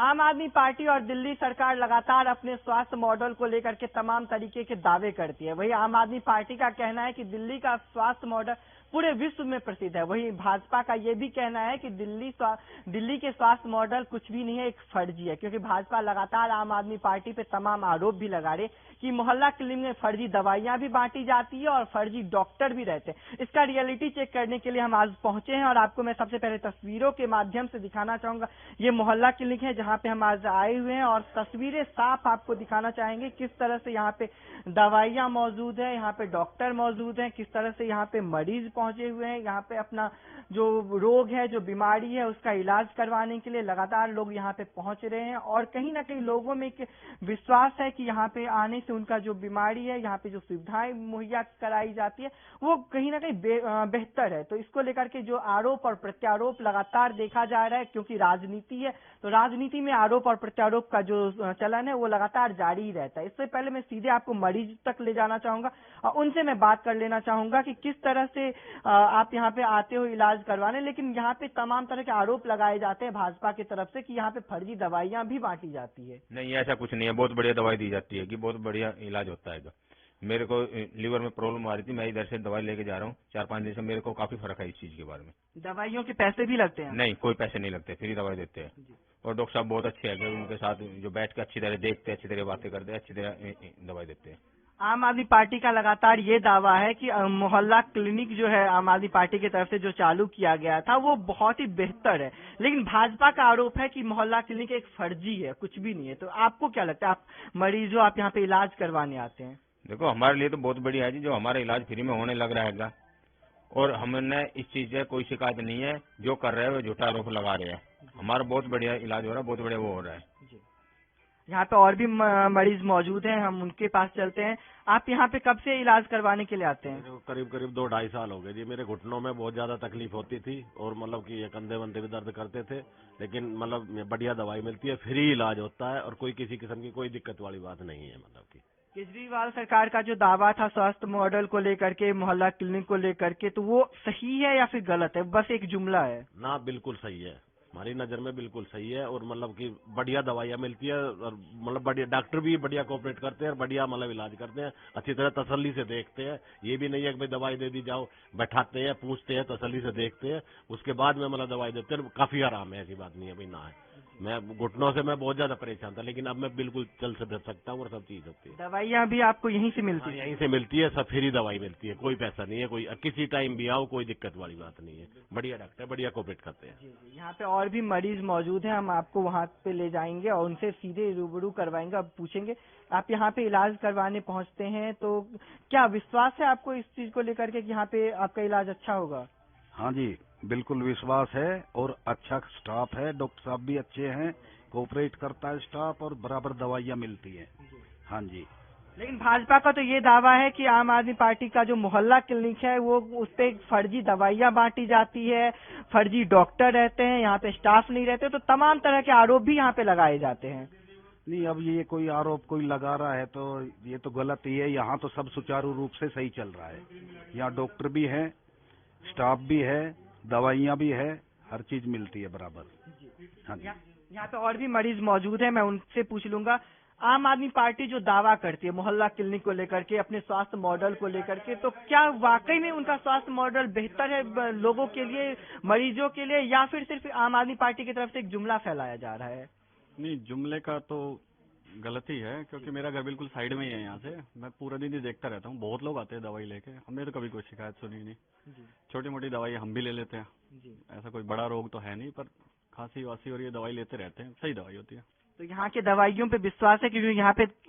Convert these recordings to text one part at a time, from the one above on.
आम आदमी पार्टी और दिल्ली सरकार लगातार अपने स्वास्थ्य मॉडल को लेकर के तमाम तरीके के दावे करती है। वही आम आदमी पार्टी का कहना है कि दिल्ली का स्वास्थ्य मॉडल पूरे विश्व में प्रसिद्ध है। वही भाजपा का ये भी कहना है कि दिल्ली के स्वास्थ्य मॉडल कुछ भी नहीं है, एक फर्जी है। क्योंकि भाजपा लगातार आम आदमी पार्टी पे तमाम आरोप भी लगा रही कि मोहल्ला क्लिनिक में फर्जी दवाइयां भी बांटी जाती है और फर्जी डॉक्टर भी रहते हैं। इसका रियलिटी चेक करने के लिए हम आज पहुंचे हैं और आपको मैं सबसे पहले तस्वीरों के माध्यम से दिखाना चाहूंगा। ये मोहल्ला क्लिनिक है जहां पे हम आज आए हुए हैं और तस्वीरें साफ आपको दिखाना चाहेंगे किस तरह से यहाँ पे दवाइयां मौजूद है, यहाँ पे डॉक्टर मौजूद है, किस तरह से यहाँ पे मरीज पहुंचे हुए हैं। यहाँ पे अपना जो रोग है, जो बीमारी है, उसका इलाज करवाने के लिए लगातार लोग यहाँ पे पहुंच रहे हैं और कहीं ना कहीं लोगों में एक विश्वास है कि यहाँ पे आने से उनका जो बीमारी है, यहाँ पे जो सुविधाएं मुहैया कराई जाती है वो कहीं ना कहीं बेहतर है। तो इसको लेकर के जो आरोप और प्रत्यारोप लगातार देखा जा रहा है, क्योंकि राजनीति है तो राजनीति में आरोप और प्रत्यारोप का जो चलन है वो लगातार जारी ही रहता है। इससे पहले मैं सीधे आपको मरीज तक ले जाना चाहूंगा और उनसे मैं बात कर लेना चाहूंगा कि किस तरह से आप यहाँ पे आते हो इलाज करवाने, लेकिन यहाँ पे तमाम तरह के आरोप लगाए जाते हैं भाजपा की तरफ से कि यहाँ पे फर्जी दवाइयां भी बांटी जाती है। नहीं, ऐसा कुछ नहीं है। बहुत बढ़िया दवाई दी जाती है कि बहुत बढ़िया इलाज होता है। मेरे को लीवर में प्रॉब्लम आ रही थी, मैं इधर से दवाई लेके जा रहा हूँ 4-5 दिन से। मेरे को काफी फर्क है इस चीज के बारे में। दवाइयों के पैसे भी लगते हैं? नहीं, कोई पैसे नहीं लगते, फ्री दवाई देते हैं। और डॉक्टर साहब बहुत अच्छे हैं, उनके साथ जो बैठ के अच्छी तरह देखते हैं, अच्छी तरह बातें करते हैं, अच्छी तरह दवाई देते हैं। आम आदमी पार्टी का लगातार ये दावा है कि मोहल्ला क्लिनिक जो है आम आदमी पार्टी की तरफ से जो चालू किया गया था वो बहुत ही बेहतर है, लेकिन भाजपा का आरोप है कि मोहल्ला क्लिनिक एक फर्जी है, कुछ भी नहीं है। तो आपको क्या लगता है, आप मरीज हो, आप यहाँ पे इलाज करवाने आते हैं? देखो, हमारे लिए तो बहुत बढ़िया है जी, जो हमारा इलाज फ्री में होने लग रहेगा और हमने इस चीज से कोई शिकायत नहीं है। जो कर रहे हैं वो झूठा आरोप लगा रहे हैं। हमारा बहुत बढ़िया इलाज हो रहा है, बहुत बढ़िया वो हो रहा है। यहाँ पे और भी मरीज मौजूद हैं, हम उनके पास चलते हैं। आप यहाँ पे कब से इलाज करवाने के लिए आते हैं? करीब 2-2.5 साल हो गए जी। मेरे घुटनों में बहुत ज्यादा तकलीफ होती थी और मतलब कि ये कंधे वंधे भी दर्द करते थे, लेकिन मतलब बढ़िया दवाई मिलती है, फ्री इलाज होता है और कोई किसी किस्म की कोई दिक्कत वाली बात नहीं है। मतलब की केजरीवाल सरकार का जो दावा था स्वास्थ्य मॉडल को लेकर के, मोहल्ला क्लिनिक को लेकर के, तो वो सही है या फिर गलत है? बस एक जुमला है ना? बिल्कुल सही है, हमारी नजर में बिल्कुल सही है। और मतलब कि बढ़िया दवाइयाँ मिलती है और मतलब बढ़िया डॉक्टर भी बढ़िया कोऑपरेट करते हैं और बढ़िया मतलब इलाज करते हैं, अच्छी तरह तसल्ली से देखते हैं। ये भी नहीं है कि भाई दवाई दे दी जाओ, बैठाते हैं, पूछते हैं, तसल्ली से देखते हैं, उसके बाद में मतलब दवाई देते हैं। काफी आराम है, ऐसी बात नहीं है भाई ना है। मैं घुटनों से मैं बहुत ज्यादा परेशान था, लेकिन अब मैं बिल्कुल चल से फिर सकता हूँ और सब चीज होती है। दवाइयाँ भी आपको यहीं से मिलती है? यहीं से मिलती है, सब फ्री दवाई मिलती है, कोई पैसा नहीं है, कोई किसी टाइम भी आओ, कोई दिक्कत वाली बात नहीं है। बढ़िया डॉक्टर बढ़िया कोऑपरेट करते हैं। यहाँ पे और भी मरीज मौजूद हैं, हम आपको वहाँ पे ले जाएंगे और उनसे सीधे रूबरू करवाएंगे। अब पूछेंगे, आप यहाँ पे इलाज करवाने पहुँचते हैं तो क्या विश्वास है आपको इस चीज को लेकर के कि यहाँ पे आपका इलाज अच्छा होगा? हाँ जी, बिल्कुल विश्वास है और अच्छा स्टाफ है, डॉक्टर साहब भी अच्छे हैं, कोऑपरेट करता है स्टाफ और बराबर दवाइयाँ मिलती हैं। हाँ जी। लेकिन भाजपा का तो ये दावा है कि आम आदमी पार्टी का जो मोहल्ला क्लिनिक है वो उस पे फर्जी दवाइयां बांटी जाती है, फर्जी डॉक्टर रहते हैं, यहाँ पे स्टाफ नहीं रहते, तो तमाम तरह के आरोप भी यहाँ पे लगाए जाते हैं। नहीं, अब ये कोई आरोप कोई लगा रहा है तो ये तो गलत ही है। यहाँ तो सब सुचारू रूप से सही चल रहा है। यहाँ डॉक्टर भी है, स्टाफ भी है, दवाइयाँ भी है, हर चीज मिलती है बराबर। हाँ जी। यहाँ पे और भी मरीज मौजूद है, मैं उनसे पूछ लूंगा। आम आदमी पार्टी जो दावा करती है मोहल्ला क्लिनिक को लेकर के, अपने स्वास्थ्य मॉडल को लेकर के, तो क्या वाकई में उनका स्वास्थ्य मॉडल बेहतर है लोगों के लिए, मरीजों के लिए, या फिर सिर्फ आम आदमी पार्टी की तरफ से एक जुमला फैलाया जा रहा है? नहीं, जुमले का तो गलत ही है, क्योंकि मेरा घर बिल्कुल साइड में ही है यहाँ से। मैं पूरा दिन ही देखता रहता हूँ, बहुत लोग आते हैं दवाई लेके, हमने तो कभी कोई शिकायत सुनी नहीं। छोटी मोटी दवाई हम भी ले लेते हैं, ऐसा कोई बड़ा रोग तो है नहीं, पर खांसी वासी और ये दवाई लेते रहते हैं, सही दवाई होती है। तो यहाँ के दवाइयों पे विश्वास है, क्योंकि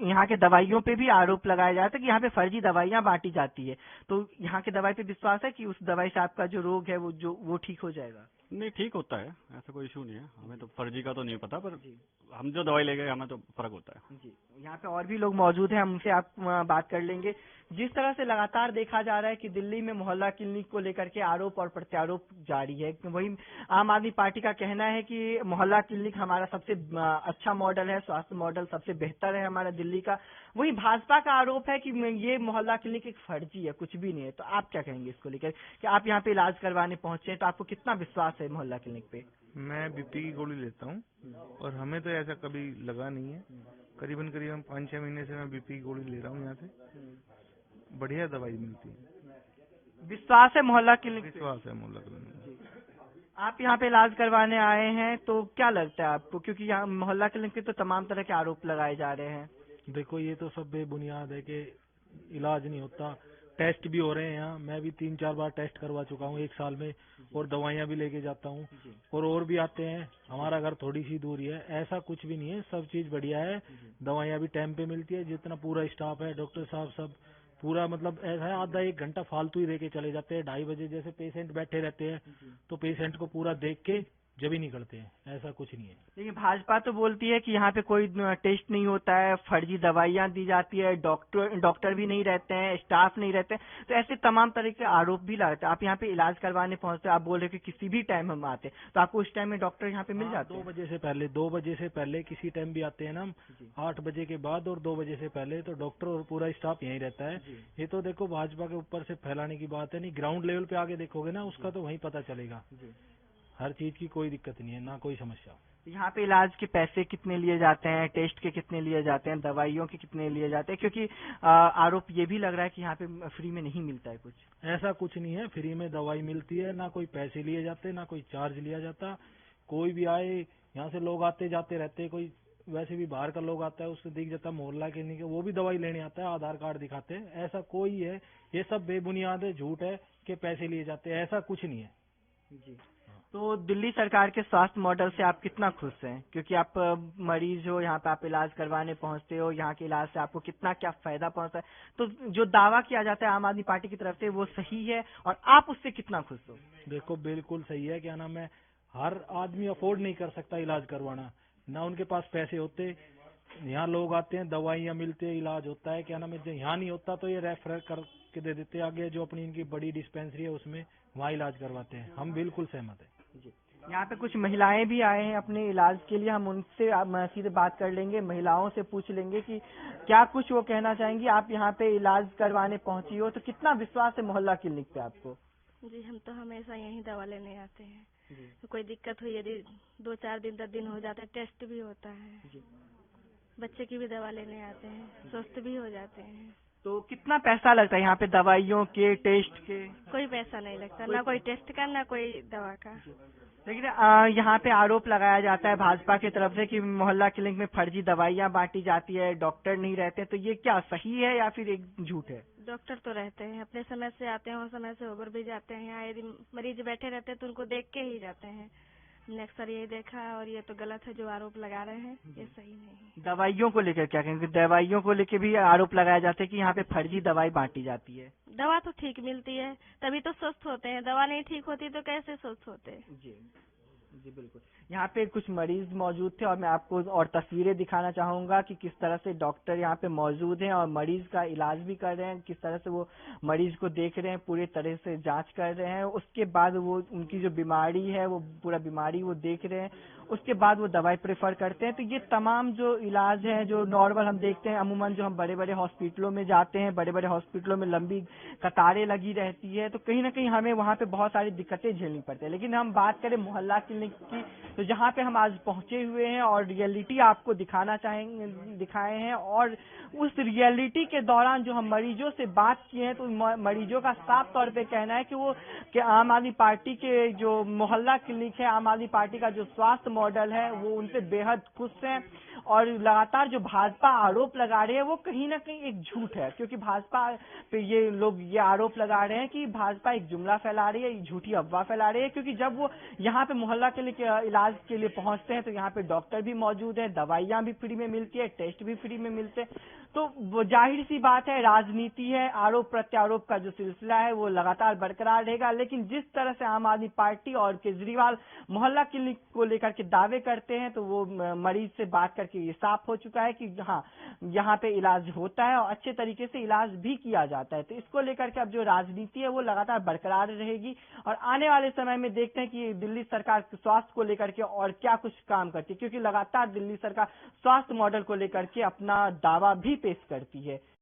यहाँ के दवाइयों पे भी आरोप लगाया जाता है कि यहाँ पे फर्जी दवाइयाँ बांटी जाती है, तो यहाँ के दवाई पे विश्वास है कि उस दवाई से आपका जो रोग है वो ठीक हो जाएगा? नहीं, ठीक होता है, ऐसा कोई इशू नहीं है। हमें तो फर्जी का तो नहीं पता, पर हम जो दवाई ले गए हमें तो फर्क होता है। जी, यहाँ पे और भी लोग मौजूद हैं, हम उनसे आप बात कर लेंगे। जिस तरह से लगातार देखा जा रहा है कि दिल्ली में मोहल्ला क्लिनिक को लेकर के आरोप और प्रत्यारोप जारी है, वही आम आदमी पार्टी का कहना है कि मोहल्ला क्लिनिक हमारा सबसे अच्छा मॉडल है, स्वास्थ्य मॉडल सबसे बेहतर है हमारा दिल्ली का। वही भाजपा का आरोप है कि ये मोहल्ला क्लिनिक एक फर्जी है, कुछ भी नहीं है। तो आप क्या कहेंगे इसको लेकर कि आप यहाँ पे इलाज करवाने पहुंचे हैं, तो आपको कितना विश्वास है मोहल्ला क्लिनिक पे? मैं बीपी की गोली लेता हूँ और हमें तो ऐसा कभी लगा नहीं है। करीबन 5-6 महीने से मैं बीपी की गोली ले रहा हूँ यहाँ से। बढ़िया दवाई मिलती है। विश्वास है मोहल्ला क्लिनिक पे? विश्वास है मोहल्ला क्लिनिक। आप यहाँ पे इलाज करवाने आए हैं तो क्या लगता है आपको, क्योंकि यहाँ मोहल्ला क्लिनिक पे तो तमाम तरह के आरोप लगाए जा रहे हैं? देखो ये तो सब बेबुनियाद है कि इलाज नहीं होता। टेस्ट भी हो रहे हैं यहाँ, मैं भी 3-4 बार टेस्ट करवा चुका हूँ 1 साल में, और दवाइयाँ भी लेके जाता हूँ, और भी आते हैं। हमारा घर थोड़ी सी दूरी है, ऐसा कुछ भी नहीं है, सब चीज बढ़िया है। दवाइयाँ भी टाइम पे मिलती है, जितना पूरा स्टाफ है, डॉक्टर साहब सब पूरा, मतलब ऐसा है आधा 1 घंटा फालतू ही रह के चले जाते हैं। 2:30 बजे जैसे पेशेंट बैठे रहते हैं तो पेशेंट को पूरा देख के जब ही निकलते हैं, ऐसा कुछ नहीं है। लेकिन भाजपा तो बोलती है कि यहाँ पे कोई टेस्ट नहीं होता है, फर्जी दवाइयाँ दी जाती है, डॉक्टर भी नहीं रहते हैं, स्टाफ नहीं रहते हैं, तो ऐसे तमाम तरह के आरोप भी लगाते हैं। आप यहाँ पे इलाज करवाने पहुंचते हैं, आप बोल रहे हैं कि किसी भी टाइम हम आते हैं, तो आपको उस टाइम में डॉक्टर यहाँ पे मिल जाते हैं? 2 बजे से पहले किसी टाइम भी आते हैं ना हम, 8 बजे के बाद और 2 बजे से पहले तो डॉक्टर और पूरा स्टाफ यहीं रहता है। ये तो देखो भाजपा के ऊपर से फैलाने की बात है, नहीं ग्राउंड लेवल पे आगे देखोगे ना उसका तो वहीं पता चलेगा। हर चीज की कोई दिक्कत नहीं है, ना कोई समस्या। यहाँ पे इलाज के पैसे कितने लिए जाते हैं, टेस्ट के कितने लिए जाते हैं, दवाइयों के कितने लिए जाते हैं? क्योंकि आरोप ये भी लग रहा है कि यहाँ पे फ्री में नहीं मिलता है कुछ। ऐसा कुछ नहीं है, फ्री में दवाई मिलती है, ना कोई पैसे लिए जाते, ना कोई चार्ज लिया जाता। कोई भी आए, यहाँ से लोग आते जाते रहते, कोई वैसे भी बाहर का लोग आता है, उससे दिख जाता मोहल्ला क्लिनिक है, वो भी दवाई लेने आता है, आधार कार्ड दिखाते हैं। ऐसा कोई है, ये सब बेबुनियाद है, झूठ है कि पैसे लिए जाते हैं, ऐसा कुछ नहीं है जी। तो दिल्ली सरकार के स्वास्थ्य मॉडल से आप कितना खुश हैं? क्योंकि आप मरीज हो, यहाँ पे आप इलाज करवाने पहुंचते हो, यहाँ के इलाज से आपको कितना क्या फायदा पहुंचता है, तो जो दावा किया जाता है आम आदमी पार्टी की तरफ से वो सही है और आप उससे कितना खुश हो? देखो बिल्कुल सही है, क्या नाम है, हर आदमी अफोर्ड नहीं कर सकता इलाज करवाना, ना उनके पास पैसे होते। यहाँ लोग आते हैं, दवाइयाँ मिलती है, इलाज होता है, क्या नाम है, यहाँ नहीं होता तो ये रेफर करके दे देते आगे, जो अपनी इनकी बड़ी डिस्पेंसरी है उसमें, वहाँ इलाज करवाते हैं। हम बिल्कुल सहमत है। यहाँ पे कुछ महिलाएं भी आए हैं अपने इलाज के लिए, हम उनसे सीधे बात कर लेंगे, महिलाओं से पूछ लेंगे कि क्या कुछ वो कहना चाहेंगी। आप यहाँ पे इलाज करवाने पहुंची हो तो कितना विश्वास है मोहल्ला क्लिनिक पे आपको? जी हम तो हमेशा यहीं दवा लेने आते हैं। तो कोई दिक्कत हुई यदि 2-4 दिन 10 दिन हो जाते हैं, टेस्ट भी होता है, बच्चे की भी दवा लेने आते हैं, स्वस्थ भी हो जाते हैं। तो कितना पैसा लगता है यहाँ पे दवाइयों के, टेस्ट के? कोई पैसा नहीं लगता, ना कोई टेस्ट का ना कोई दवा का। लेकिन यहाँ पे आरोप लगाया जाता है भाजपा की तरफ से कि मोहल्ला क्लिनिक में फर्जी दवाइयाँ बांटी जाती है, डॉक्टर नहीं रहते, तो ये क्या सही है या फिर एक झूठ है? डॉक्टर तो रहते हैं, अपने समय से आते हैं और समय से होकर भी जाते हैं। यहाँ यदि मरीज बैठे रहते हैं तो उनको देख के ही जाते हैं। हमने अक्सर यही देखा है और ये तो गलत है जो आरोप लगा रहे हैं, ये सही नहीं। दवाइयों को लेकर क्या कहेंगे? दवाइयों को लेकर भी आरोप लगाया जाता है कि यहाँ पे फर्जी दवाई बांटी जाती है। दवा तो ठीक मिलती है तभी तो स्वस्थ होते हैं, दवा नहीं ठीक होती तो कैसे स्वस्थ होते? जी बिल्कुल। यहाँ पे कुछ मरीज मौजूद थे और मैं आपको और तस्वीरें दिखाना चाहूंगा कि किस तरह से डॉक्टर यहाँ पे मौजूद हैं और मरीज का इलाज भी कर रहे हैं, किस तरह से वो मरीज को देख रहे हैं, पूरे तरह से जांच कर रहे हैं। उसके बाद वो उनकी जो बीमारी है वो पूरा बीमारी वो देख रहे हैं, उसके बाद वो दवाई प्रेफर करते हैं। तो ये तमाम जो इलाज है जो नॉर्मल हम देखते हैं, अमूमन जो हम बड़े बड़े हॉस्पिटलों में जाते हैं, बड़े बड़े हॉस्पिटलों में लंबी कतारें लगी रहती है, तो कहीं ना कहीं हमें वहाँ पे बहुत सारी दिक्कतें झेलनी पड़ती है। लेकिन हम बात करें मोहल्ला क्लिनिक की, तो जहाँ पे हम आज पहुंचे हुए हैं और रियलिटी आपको दिखाए हैं, और उस रियलिटी के दौरान जो हम मरीजों से बात किए हैं तो मरीजों का साफ तौर पे कहना है कि आम आदमी पार्टी के जो मोहल्ला क्लिनिक है, आम आदमी पार्टी का जो स्वास्थ्य मॉडल है वो उनसे बेहद खुश हैं। और लगातार जो भाजपा आरोप लगा रही है वो कहीं ना कहीं एक झूठ है, क्योंकि भाजपा पे ये लोग ये आरोप लगा रहे हैं कि भाजपा एक जुमला फैला रही है, झूठी अफवाह फैला रही है। क्योंकि जब वो यहाँ पे मोहल्ला के लिए इलाज के लिए पहुंचते हैं तो यहाँ पे डॉक्टर भी मौजूद है, दवाइयां भी फ्री में मिलती है, टेस्ट भी फ्री में मिलते हैं। तो वो जाहिर सी बात है, राजनीति है, आरोप प्रत्यारोप का जो सिलसिला है वो लगातार बरकरार रहेगा। लेकिन जिस तरह से आम आदमी पार्टी और केजरीवाल मोहल्ला क्लिनिक को लेकर के दावे करते हैं, तो वो मरीज से बात करके ये साफ हो चुका है कि हाँ यहाँ पे इलाज होता है और अच्छे तरीके से इलाज भी किया जाता है। तो इसको लेकर के अब जो राजनीति है वो लगातार बरकरार रहेगी और आने वाले समय में देखते हैं कि दिल्ली सरकार स्वास्थ्य को लेकर के और क्या कुछ काम करती है, क्योंकि लगातार दिल्ली सरकार स्वास्थ्य मॉडल को लेकर के अपना दावा भी पेश करती है।